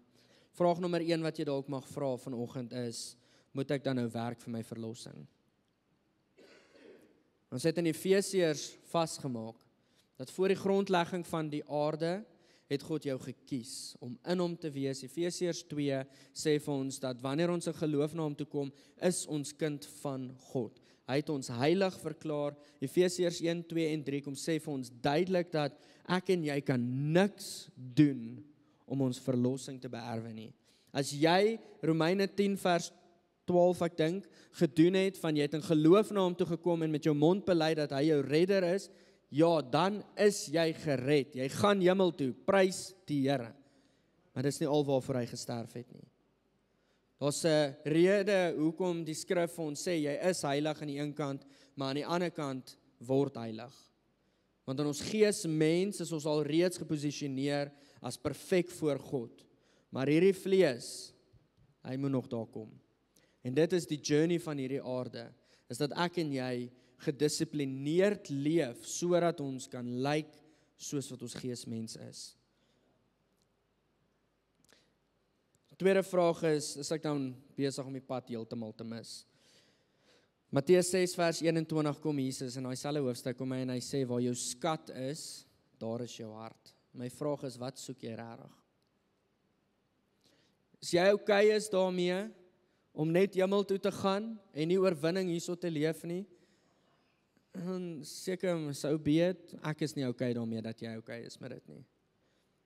Vraag nommer 1 wat jy dalk mag vra vanoggend is, moet ek dan nou werk vir my verlossing? Ons het in Efesiërs vasgemaak, dat voor die grondlegging van die aarde, het God jou gekies om in hom te wees. Efesiërs 2 sê vir ons dat wanneer ons in geloof na hom toe kom, is ons kind van God. Hy het ons heilig verklaar. Efesiërs 1, 2 en 3 kom sê vir ons duidelik dat ek en jy kan niks doen om ons verlossing te beerwe nie. As jy Romeine 10 vers 12 ek dink, gedoen het, van jy het in geloof na hom toe gekom en met jou mond bely dat hy jou redder is, ja, dan is jy gered. Jy gaan hemel toe, prys die Here. Maar dis nie al waarvoor hy gesterf het nie. Daar's 'n rede hoekom die skrif vir ons sê, jy is heilig aan die een kant, maar aan die ander kant word heilig. Want in ons geesmens is ons al reeds geposisioneer as perfek voor God. Maar hierdie vlees, hy moet nog daar kom. En dit is die journey van hierdie aarde, is dat ek en jy gedissiplineerd leef, sodat ons kan lyk soos wat ons geesmens is. Tweede vraag is ek dan besig om die pad heeltemal te mis? Matteus 6 vers 21 kom Jesus in daai selfe hoofstuk kom hy en hy sê, waar jou skat is, daar is jou hart. My vraag is, wat soek jy regtig? Is jy okay is daarmee, om net hemel toe te gaan, en nie oorwinning hierso te leef nie? Seker, so be it, ek is nie okay daarmee dat jy okay is met dit nie.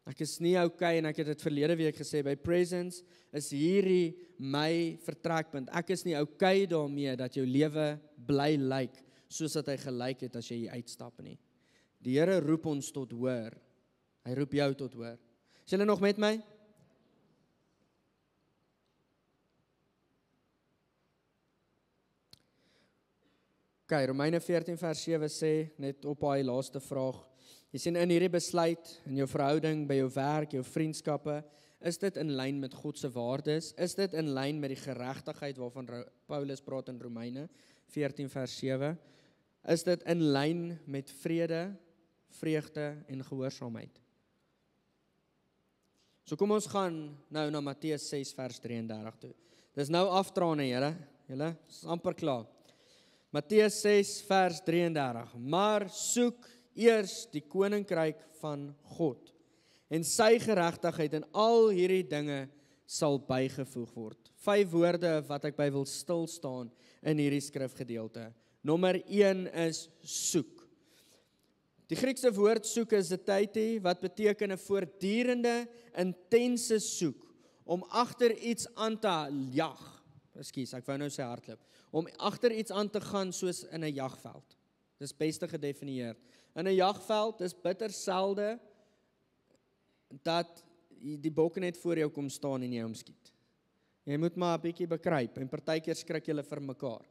Ek is nie okay, en ek het dit verlede week gesê, by Presence is hierdie my vertrekpunt. Ek is nie okay daarmee dat jou lewe bly lyk, soos dat hy gelyk het as jy hier uitstap nie. Die Here roep ons tot hoor. Hy roep jou tot hoor. Is julle nog met my? Okay, Romeine 14 vers 7 sê, net op daai laaste vraag, jy sien in hierdie besluit, in jou verhouding, by jou werk, jou vriendskappe, is dit in lyn met God se waardes? Is dit in lyn met die geregtigheid waarvan Paulus praat in Romeine 14 vers 7? Is dit in lyn met vrede, vreugde en gehoorsaamheid? So kom ons gaan nou na Matteus 6 vers 33 toe. Dis nou aftrane, julle, is amper klaar. Matteus 6 vers 33, maar soek eers die koninkryk van God en sy geregtigheid en al hierdie dinge sal bygevoeg word. 5 woorde wat ek by wil stil staan in hierdie skrifgedeelte. Nommer 1 is soek. Die Griekse woord soek is zetaitai, wat beteken 'n voortdurende, intense soek, om agter iets aan te jag. Ekskuus, ek wou nou sê hardloop. Om agter iets aan te gaan soos in 'n jagveld. Dis beste gedefinieer. In 'n jagveld is bitter selde dat die bokke net voor jou kom staan en jy hom skiet. Jy moet maar 'n bietjie bekruip en partykeer skrik julle vir mekaar.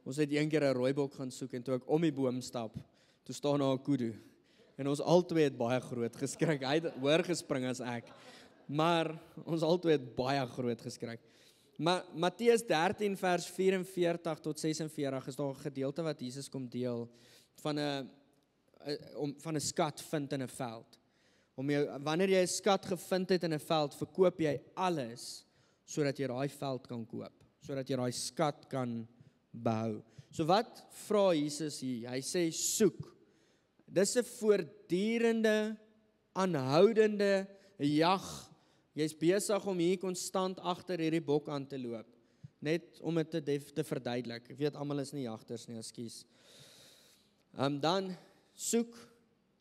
Ons het een keer 'n rooibok gaan soek en toe ek om die boom stap, toe staan daar 'n kudu. En ons albei het baie groot geskrik. Hy het hoër gespring as ek. Maar ons albei het baie groot geskrik. Maar Matteus 13 vers 44 tot 46 is daar 'n gedeelte wat Jesus kom deel van 'n skat vind in 'n veld. Wanneer jy 'n skat gevind het in 'n veld, verkoop jy alles sodat jy daai veld kan koop, sodat jy daai skat kan behou. So wat vra Jesus hier? Hy sê soek. Dis 'n voortdurende, aanhoudende jag. Jy's besig om hier konstant agter hierdie bok aan te loop, net om dit te verduidelik. Ek weet almal is nie jagters nie, ekskuus. Dan soek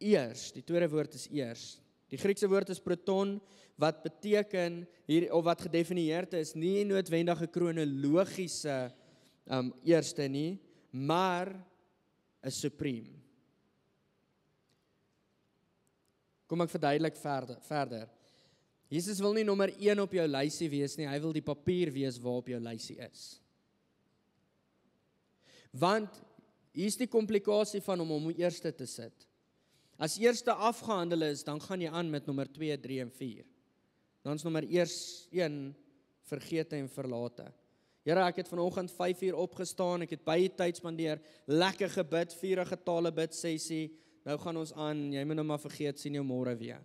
eers. Die tweede woord is eers. Die Griekse woord is proton, wat beteken hier, of wat gedefinieerd is, nie noodwendig 'n kronologiese eerste nie, maar 'n supreme. Kom ek verduidelik verder. Jesus wil nie nommer 1 op jou lysie wees nie, hy wil die papier wees waarop jou lysie is. Want hier's die komplikasie van om eerste te sit. As eerste afgehandel is, dan gaan jy aan met nommer 2, 3 en 4. Dan is nommer 1 vergete en verlate. Here, ek het vanoggend 5 uur opgestaan, ek het baie tyd spandeer, lekker gebid, 4 getale bid sessie, nou gaan ons aan, jy moet nou maar vergeet, sien jou môre weer.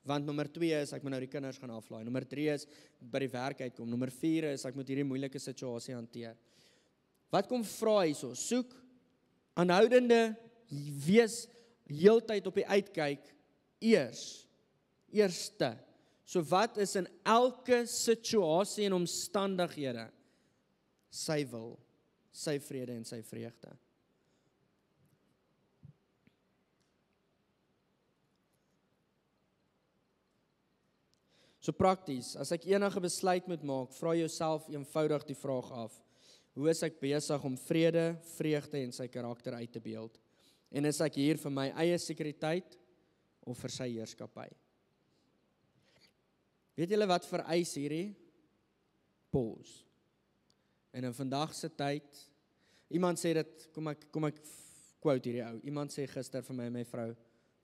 Want nommer 2 is, ek moet nou die kinders gaan aflaai. Nommer 3 is, by die werk uitkom. Nommer 4 is, ek moet hierdie moeilike situasie hanteer. Wat kom vra hierso? Soek aanhoudende, wees heeltyd op die uitkyk, eerste. So wat is in elke situasie en omstandighede sy wil, sy vrede en sy vreugde? So prakties, as ek enige besluit moet maak, vra jouself eenvoudig die vraag af: hoe is ek besig om vrede, vreugde en sy karakter uit te beeld? En is ek hier vir my eie sekuriteit of vir sy heerskappy? Weet julle wat vereis hierdie? Pause. En in vandag se tyd, iemand sê dit, kom ek quote hierdie ou. Iemand sê gister vir my en my vrou,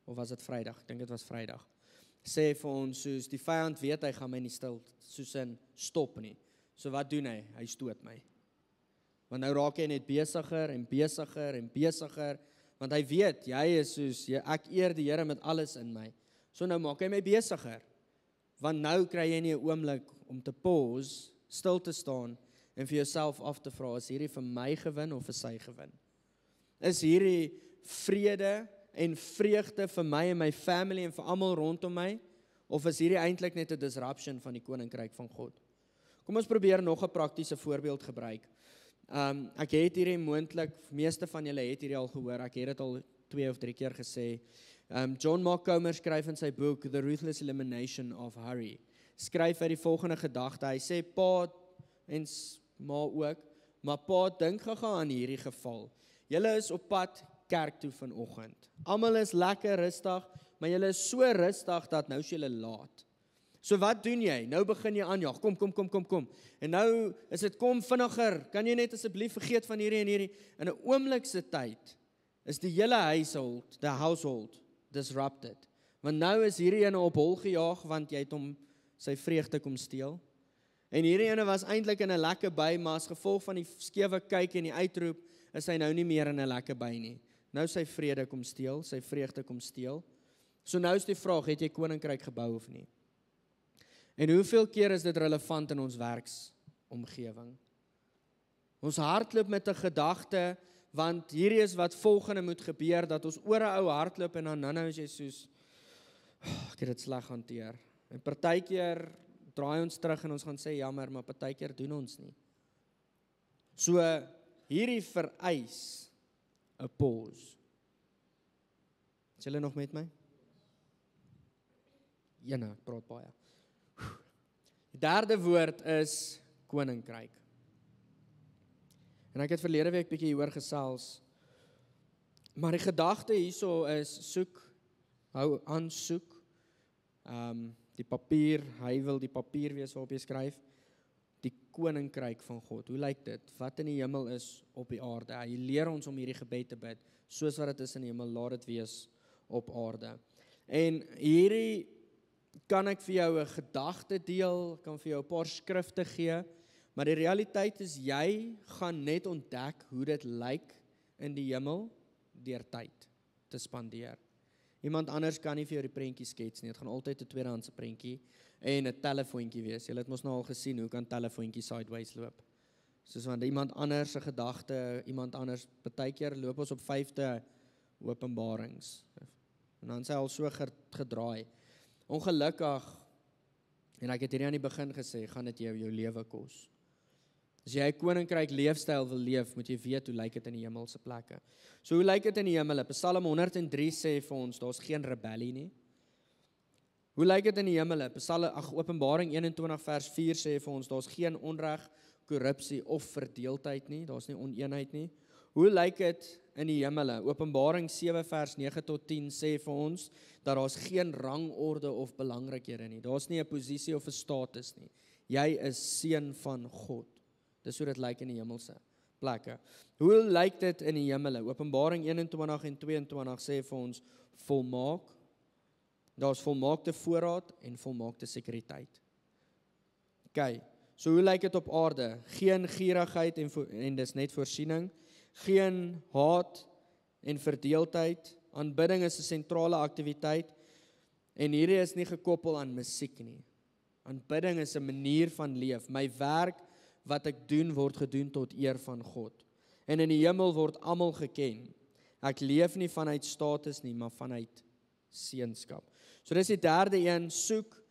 of was dit Vrydag? Ek dink dit was Vrydag. Sê vir ons soos die vyand weet hy gaan my nie stil soos in stop nie. So wat doen hy? Hy stoot my. Want nou raak hy net besiger en besiger en besiger, want hy weet jy is soos ek eer die Here met alles in my. So nou maak hy my besiger. Want nou kry jy nie 'n oomblik om te pause, stil te staan en vir jouself af te vra, is hierdie vir my gewin of vir sy gewin? Is hierdie vrede en vreugde vir my en my family en vir almal rondom my, of is hierdie eintlik net 'n disruption van die koninkryk van God? Kom ons probeer nog 'n praktiese voorbeeld gebruik. Ek het hierdie moontlik, meeste van julle het hierdie al gehoor, ek het dit al 2 of 3 keer gesê. John Mark Comer skryf in sy boek The Ruthless Elimination of Hurry, skryf hy die volgende gedagte. Hy sê pa en ma ook, maar pa dink gaga aan hierdie geval. Julle is op pad kerk toe vanoggend. Almal is lekker rustig, maar julle is so rustig dat nou is julle laat. So wat doen jy? Nou begin jy aanjaag. Kom. En nou is dit kom vinniger. Kan jy net asseblief vergeet van hierdie en hierdie? In 'n oomblik se tyd is die hele household disrupted. Want nou is hierdie ene op hol gejaag want jy het hom sy vreugde kom steel. En hierdie ene was eintlik in 'n lekker by, maar as gevolg van die skewe kyk en die uitroep, is hy nou nie meer in 'n lekker by nie. Nou sy vrede kom steel, sy vreugde kom steel. So nou is die vraag, het jy koninkryk gebou of nie? En hoeveel keer is dit relevant in ons werksomgewing? Ons hardloop met 'n gedagte, want hierdie is wat volgende moet gebeur, dat ons oor 'n ou hardloop en dan nou is jy soos, ek het dit sleg hanteer. En partykeer draai ons terug en ons gaan sê jammer, maar partykeer doen ons nie. So hierdie vereis 'n pause. Is julle nog met my? Jene, ek praat baie. Die derde woord is koninkryk. En ek het verlede week bietjie hieroor gesels. Maar die gedagte hierso is soek, hou aan soek. Die papier, hy wil die papier wees waarop jy skryf. Die koninkryk van God. Hoe lyk dit? Wat in die hemel is op die aarde? Hy leer ons om hierdie gebed te bid. Soos wat dit is in die hemel, laat dit wees op aarde. En hierdie kan ek vir jou 'n gedagte deel, kan vir jou 'n paar skrifte gee, maar die realiteit is jy gaan net ontdek hoe dit lyk in die hemel deur tyd te spandeer. Iemand anders kan nie vir jou die prentjie skets nie. Dit gaan altyd 'n tweedehandse prentjie en 'n telefoontjie wees. Jy het mos nou al gesien hoe kan telefoontjie sideways loop. Soos want iemand anders se gedagte, iemand anders, partykeer loop ons op 5de Openbarings. En dan sê hy al so gedraai. Ongelukkig, en ek het hierdie aan die begin gesê, gaan dit jou lewe kos. As jy 'n koninkryk leefstyl wil leef, moet jy weet hoe lyk dit in die hemelse plekke. So hoe lyk dit in die hemel? Psalm 103 sê vir ons, daar's geen rebellie nie. Hoe lyk dit in die hemel? Openbaring 21 vers 4 sê vir ons, daar's geen onreg, korrupsie of verdeeldheid nie, daar's nie oneenheid nie. Hoe lyk dit in die hemel? Openbaring 7 vers 9 tot 10 sê vir ons, dat daar's geen rangorde of belangrikhede nie. Daar's nie 'n posisie of 'n status nie. Jy is seun van God. Dis hoe dit lyk in die hemelse plekke. Hoe lyk dit in die hemel? Openbaring 21 en 22 sê vir ons volmaak. Daar's volmaakte voorraad en volmaakte sekuriteit. OK. So hoe lyk dit op aarde? Geen gierigheid en dis net voorsiening. Geen haat en verdeeldheid, Aanbidding is 'n sentrale aktiwiteit en hierdie is nie gekoppel aan musiek nie. Aanbidding is 'n manier van leef. My werk wat ek doen word gedoen tot eer van God. En in die hemel word almal geken. Ek leef nie vanuit status nie, maar vanuit seunskap. So dis die derde een, soek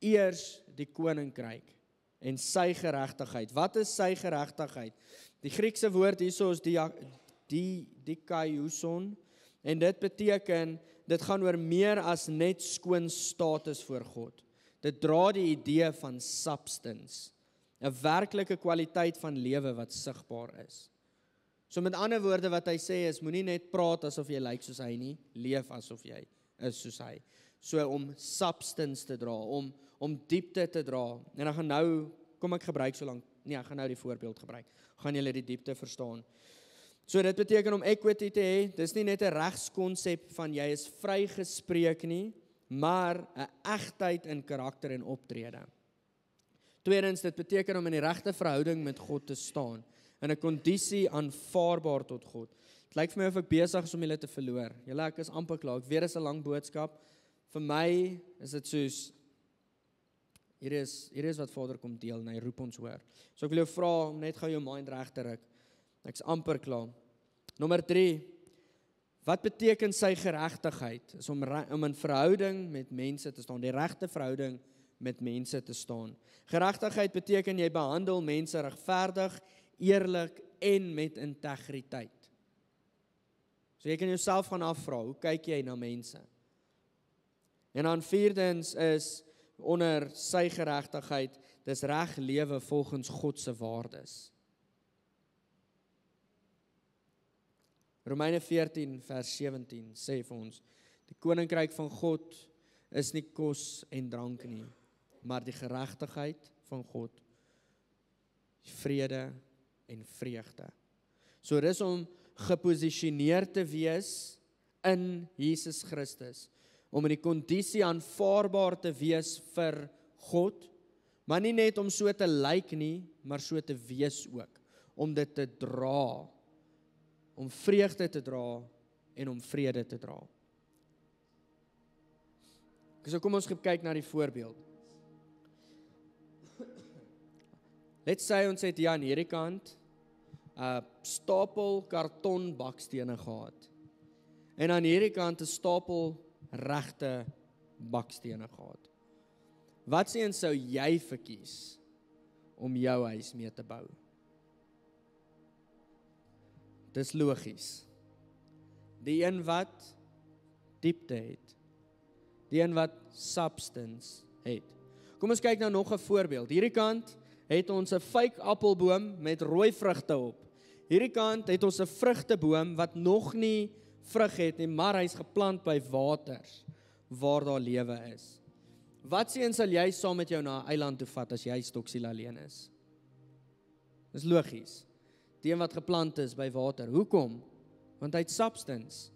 eers die koninkryk en sy geregtigheid. Wat is sy geregtigheid? Die Griekse woord hierso is dikaiouson en dit beteken, dit gaan oor meer as net skoon status voor God. Dit dra die idee van substance, 'n werklike kwaliteit van lewe wat sigbaar is. So met ander woorde wat hy sê is, moenie net praat asof jy lyk soos hy nie, leef asof jy is soos hy. So om substance te dra, om diepte te dra. En ek gaan nou, kom ek gebruik so lank, nee, ek gaan nou die voorbeeld gebruik. Gaan julle die diepte verstaan. So dit beteken om equity te hê, dis nie net 'n regskonsep van jy is vrygespreek nie, maar 'n egtheid in karakter en optrede. Tweedens, dit beteken om in die regte verhouding met God te staan, in 'n kondisie aanvaarbaar tot God. Dit lyk vir my of ek besig is om julle te verloor. Julle, ek is amper klaar. Ek weet dit is 'n lang boodskap. Vir my is dit soos hier is wat Vader kom deel en hy roep ons hoor. So ek wil jou vra om net gou jou mind reg te ruk. Ek's amper klaar. Nommer 3. Wat beteken sy geregtigheid? Is om in verhouding met mense te staan, die regte verhouding met mense te staan. Geregtigheid beteken jy behandel mense regverdig, eerlik en met integriteit. So jy kan jouself gaan afvra, hoe kyk jy na mense? En dan vierdens is onder sy geregtigheid, dis reg lewe volgens God se waardes. Romeine 14 vers 17 sê vir ons, die koninkryk van God is nie kos en drank nie, maar die geregtigheid van God, vrede en vreugde. So dis om geposisioneer te wees in Jesus Christus, om in die kondisie aanvaarbaar te wees vir God, maar nie net om so te lyk nie, maar so te wees ook, om dit te dra, om vreugde te dra en om vrede te dra. So kom ons kyk na die voorbeeld. Let's say ons het hier aan hierdie kant 'n stapel karton bakstene gehad. En aan hierdie kant 'n stapel regte bakstene gehad. Wat se een sou jy verkies om jou huis mee te bou? Dis logies. Die een wat diepte het. Die een wat substance het. Kom ons kyk nou nog 'n voorbeeld. Hierdie kant het ons 'n fake appelboom met rooi vrugte op. Hierdie kant het ons 'n vrugteboom wat nog nie vrug het nie, maar hy's geplant by waters waar daar lewe is. Wat se een sal jy saam met jou na 'n eiland toe vat as jy stoksiel alleen is? Dis logies. Die een wat geplant is by water. Hoekom? Want hy het substance.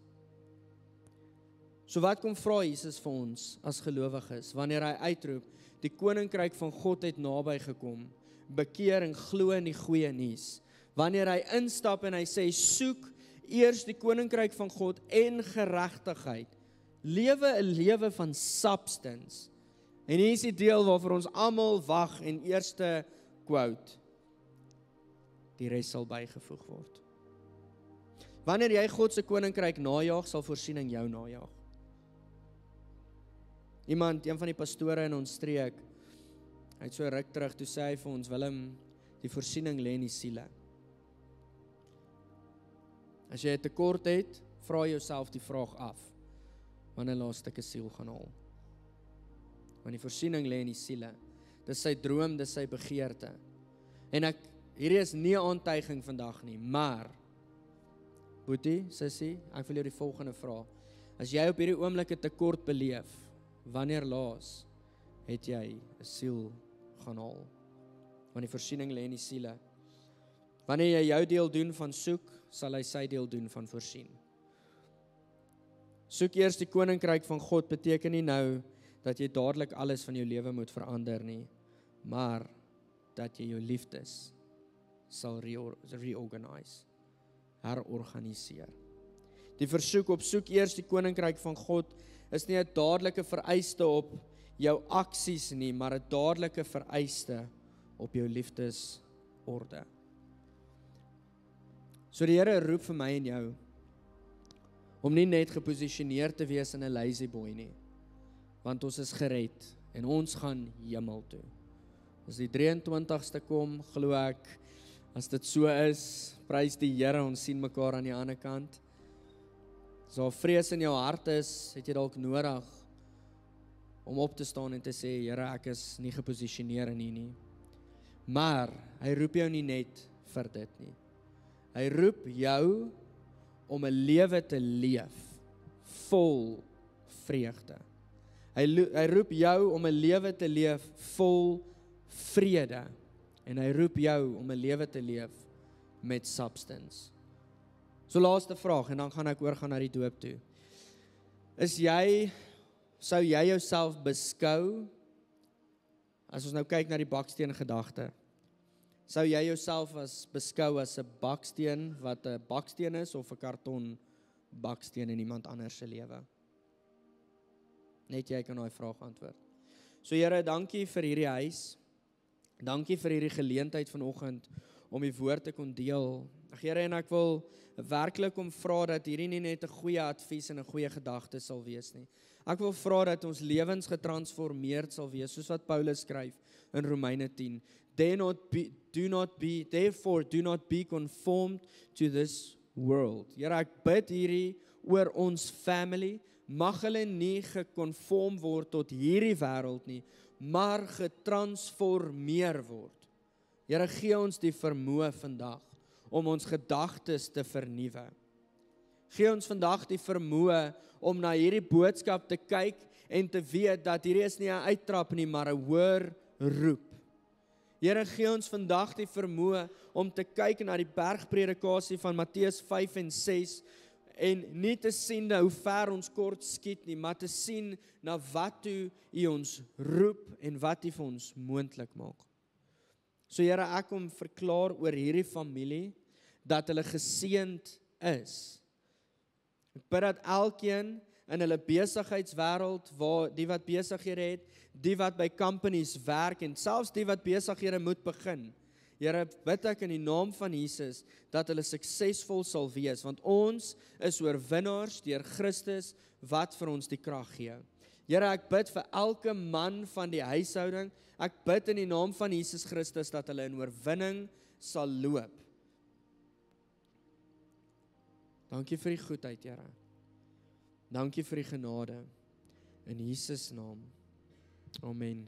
So wat kom vra Jesus vir ons as gelowiges wanneer hy uitroep, die koninkryk van God het naby gekom, bekeer en glo in die goeie nuus. Wanneer hy instap en hy sê, soek eers die koninkryk van God en geregtigheid. Lewe 'n lewe van substance. En hier is die deel waarvoor ons almal wag en eerste quote. Die res sal bygevoeg word. Wanneer jy God se koninkryk najag, sal voorsiening jou najag. Een van die pastore in ons streek, hy het so ruk terug, toe sê hy vir ons, Willem, die voorsiening lê in die siele. As jy 'n tekort het, vra jouself die vraag af, wanneer laaste 'n siel gaan haal? Want die voorsiening lê in die siele. Dis sy droom, dis sy begeerte. En hierdie is nie 'n aantuiging vandag nie, maar Boetie, sussie, ek wil jou die volgende vra. As jy op hierdie oomblik 'n tekort beleef, wanneer laas het jy 'n siel gaan haal? Want die voorsiening lê in die siele. Wanneer jy jou deel doen van soek, sal hy sy deel doen van voorsien. Soek eers die koninkryk van God beteken nie nou dat jy dadelik alles van jou lewe moet verander nie, maar dat jy jou liefdes sal herorganiseer. Die versoek opsoek eers die koninkryk van God is nie 'n dadelike vereiste op jou aksies nie, maar 'n dadelike vereiste op jou liefdesorde. So die Here roep vir my en jou om nie net geposisioneer te wees in 'n lazy boy nie, want ons is gered en ons gaan hemel toe. As die 23ste kom, glo ek, as dit so is, prys die Here, ons sien mekaar aan die ander kant. As daar vrees in jou hart is, het jy dalk nodig om op te staan en te sê, Here, ek is nie geposisioneer in U nie. Maar hy roep jou nie net vir dit nie. Hy roep jou om 'n lewe te leef vol vreugde. Hy roep jou om 'n lewe te leef vol vrede. En hy roep jou om 'n lewe te leef met substance. So laaste vraag en dan gaan ek oorgaan na die doop toe. Sou jy jouself beskou, as ons nou kyk na die baksteen gedagte, sou jy jouself beskou as 'n baksteen wat 'n baksteen is of 'n karton baksteen in iemand anders se lewe? Net jy kan daai vraag antwoord. So Here, dankie vir hierdie huis. Dankie vir hierdie geleentheid vanoggend om die woord te kon deel. Here, en ek wil werklik om vra dat hierdie nie net 'n goeie advies en 'n goeie gedagte sal wees nie. Ek wil vra dat ons lewens getransformeerd sal wees, soos wat Paulus skryf in Romeine 10. Therefore do not be conformed to this world. Here, ek bid hierdie oor ons family, mag hulle nie gekonform word tot hierdie wêreld nie, maar getransformeer word. Here, gee ons die vermoë vandag om ons gedagtes te vernuwe. Gee ons vandag die vermoë om na hierdie boodskap te kyk en te weet dat hierdie is nie 'n uittrap nie, maar 'n hoër roep. Here, gee ons vandag die vermoë om te kyk na die bergpredikasie van Matteus 5 en 6 en nie te sien hoe ver ons kort skiet nie, maar te sien na wat U ons roep en wat U vir ons moontlik maak. So Here, ek kom verklaar oor hierdie familie dat hulle geseënd is. Ek bid dat elkeen in hulle besigheidswêreld, waar die wat besighede het, die wat by companies werk en selfs die wat besighede moet begin. Here, bid ek in die naam van Jesus dat hulle suksesvol sal wees, want ons is oorwinnaars deur Christus wat vir ons die krag gee. Here, ek bid vir elke man van die huishouding, ek bid in die naam van Jesus Christus dat hulle in oorwinning sal loop. Dankie vir die goedheid, Here. Dankie vir die genade. In Jesus naam. Amen.